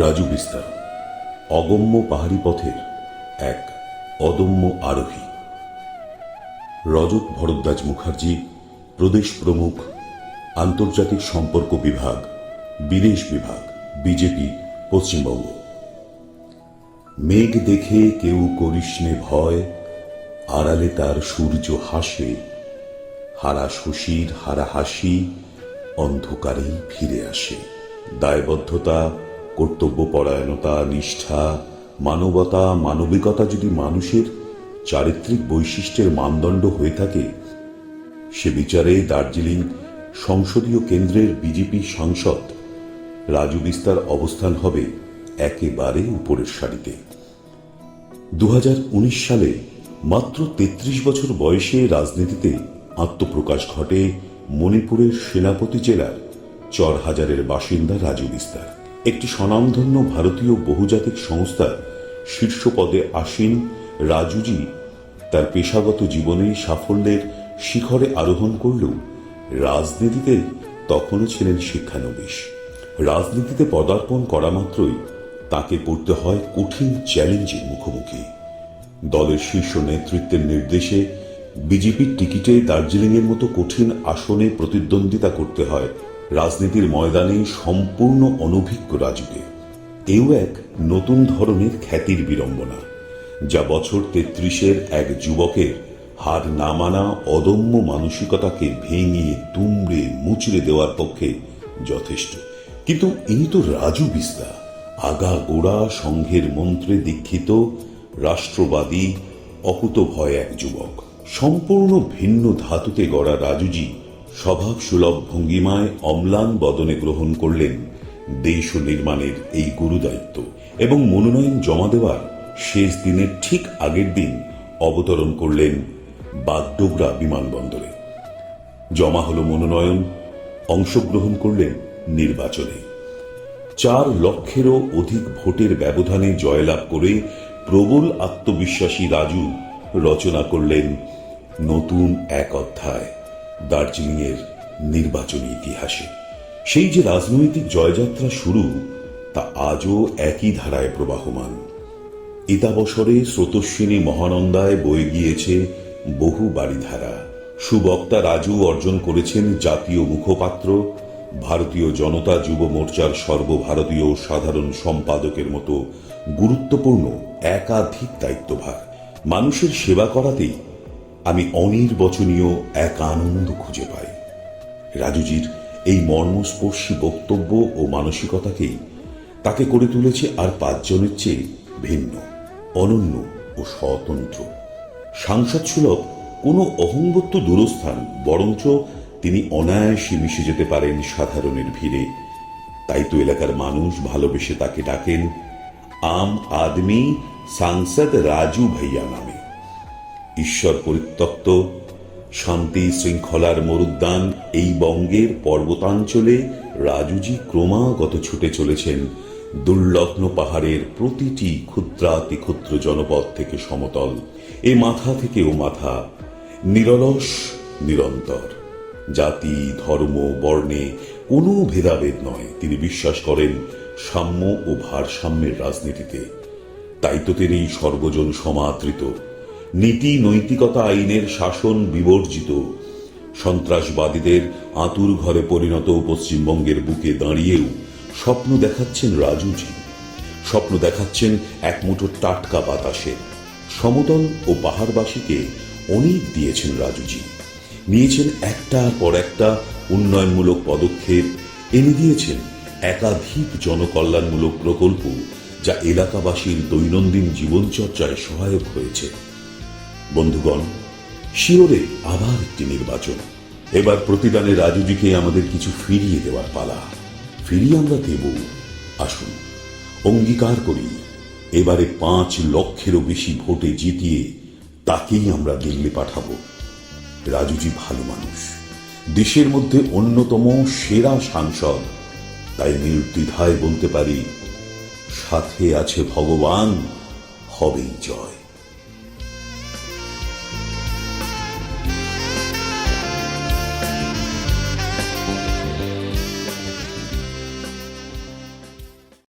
রাজু বিস্তার অগম্য পাহাড়ি পথের এক অদম্য আরোহী। রজত ভরদ্বাজ মুখার্জি, প্রদেশ প্রমুখ, আন্তর্জাতিক সম্পর্ক বিভাগ, বিদেশ বিভাগ, বিজেপি, পশ্চিমবঙ্গ। মেঘ দেখে কেউ করিসনে ভয়, আড়ালে তার সূর্য হাসে, হারা শশীর হারা হাসি অন্ধকারেই ফিরে আসে। দায়বদ্ধতা, কর্তব্যপরায়ণতা, নিষ্ঠা, মানবতা, মানবিকতা যদি মানুষের চারিত্রিক বৈশিষ্ট্যের মানদণ্ড হয়ে থাকে, সে বিচারে দার্জিলিং সংসদীয় কেন্দ্রের বিজেপি সাংসদ রাজু বিস্তার অবস্থান হবে একেবারে উপরের সারিতে। 2019 সালে মাত্র 33 বছর বয়সে রাজনীতিতে আত্মপ্রকাশ ঘটে মণিপুরের সেনাপতি জেলার চরহাজারের বাসিন্দা রাজু বিস্তার। একটি স্বনামধন্য ভারতীয় বহুজাতিক সংস্থার শীর্ষ পদে আসীন রাজুজি তার পেশাগত জীবনে সাফল্যের শিখরে আরোহণ করলেও রাজনীতিতে তখনও ছিলেন শিক্ষানবিশ। রাজনীতিতে পদার্পণ করা মাত্রই তাকে পড়তে হয় কঠিন চ্যালেঞ্জের মুখোমুখি। দলের শীর্ষ নেতৃত্বের নির্দেশে বিজেপির টিকিটে দার্জিলিংয়ের মতো কঠিন আসনে প্রতিদ্বন্দ্বিতা করতে হয় রাজনীতির ময়দানে সম্পূর্ণ অনভিজ্ঞ রাজুকে। এও এক নতুন ধরনের খ্যাতির বিড়ম্বনা, যা বছর 33-এর এক যুবকের হার না মানা অদম্য মানসিকতাকে ভেঙে দুমড়ে মুচড়ে দেওয়ার পক্ষে যথেষ্ট। কিন্তু ইনি তো রাজু বিস্তার, আগাগোড়া সংঘের মন্ত্রে দীক্ষিত, রাষ্ট্রবাদী, অকুতভয় এক যুবক। সম্পূর্ণ ভিন্ন ধাতুতে গড়া রাজুজি স্বভাব সুলভ ভঙ্গিমায় অম্লান বদনে গ্রহণ করলেন দেশ নির্মাণের এই গুরুদায়িত্ব এবং মনোনয়ন জমা দেওয়ার শেষ দিনের ঠিক আগের দিন অবতরণ করলেন বাগডোগরা বিমানবন্দরে। জমা হল মনোনয়ন, অংশগ্রহণ করলেন নির্বাচনে। 4 লক্ষেরও অধিক ভোটের ব্যবধানে জয়লাভ করে প্রবল আত্মবিশ্বাসী রাজু রচনা করলেন নতুন এক অধ্যায় দার্জিলিংয়ের নির্বাচনী ইতিহাসে। সেই যে রাজনৈতিক জয়যাত্রা শুরু, তা আজও একই ধারায় প্রবাহমান। ইতাবসরে স্রোতস্বিনী মহানন্দায় বয়ে গিয়েছে বহু বাড়িধারা। সুবক্তা রাজু অর্জন করেছেন জাতীয় মুখপাত্র, ভারতীয় জনতা যুব মোর্চার সর্বভারতীয় সাধারণ সম্পাদকের মতো গুরুত্বপূর্ণ একাধিক দায়িত্বভার। মানুষের সেবা করাতেই আমি অনির্বচনীয় এক আনন্দ খুঁজে পাই। রাজুজির এই মর্মস্পর্শী বক্তব্য ও মানসিকতাকেই তাকে করে তুলেছে আর 5 জনের চেয়ে ভিন্ন, অনন্য ও স্বতন্ত্র। সাংসদ সুলভ কোনো অহংবত্য দূরস্থান, বরঞ্চ তিনি অনায়াসে মিশে যেতে পারেন সাধারণের ভিড়ে। তাই তো এলাকার মানুষ ভালোবেসে তাকে ডাকেন আম আদমি সাংসদ রাজু ভাইয়া নামে। ঈশ্বর পরিত্যক্ত, শান্তি শৃঙ্খলার মরুদ্যান এই বঙ্গের পর্বতাঞ্চলে রাজুজি ক্রমাগত ছুটে চলেছেন দুর্লগ্ন পাহাড়ের প্রতিটি ক্ষুদ্রাতি ক্ষুদ্র জনপদ থেকে সমতল, এ মাথা থেকে ও মাথা, নিরলস নিরন্তর। জাতি, ধর্ম, বর্ণে কোনো ভেদাভেদ নয়। তিনি বিশ্বাস করেন সাম্য ও ভারসাম্যের রাজনীতিতে। তাই তো তিনি সর্বজন সমাদৃত, নীতি নৈতিকতা আইনের শাসন বিবর্জিত, সন্ত্রাসবাদীদের আঁতুর ঘরে পরিণত পশ্চিমবঙ্গের বুকে দাঁড়িয়েও স্বপ্ন দেখাচ্ছেন রাজুজি। স্বপ্ন দেখাচ্ছেন এক মুঠো টাটকা বাতাসে। সমতল ও পাহাড়বাসীকে অনেক দিয়েছেন রাজুজি। নিয়েছেন একটার পর একটা উন্নয়নমূলক পদক্ষেপ, এনে দিয়েছেন একাধিক জনকল্যাণমূলক প্রকল্প, যা এলাকাবাসীর দৈনন্দিন জীবনচর্চায় সহায়ক হয়েছে। বন্ধুগণ, শিওরে আবার একটি নির্বাচন। এবার প্রতিদানে রাজুজিকে আমাদের কিছু ফিরিয়ে দেওয়ার পালা। ফিরিয়ে আমরা দেব। আসুন অঙ্গীকার করি, এবারে 5 লক্ষেরও বেশি ভোটে জিতিয়ে তাকেই আমরা দিল্লি পাঠাবো। রাজুজি ভালো মানুষ, দেশের মধ্যে অন্যতম সেরা সাংসদ। তাই নির্দ্বিধায় বলতে পারি, সাথে আছে ভগবান, হবেই জয়।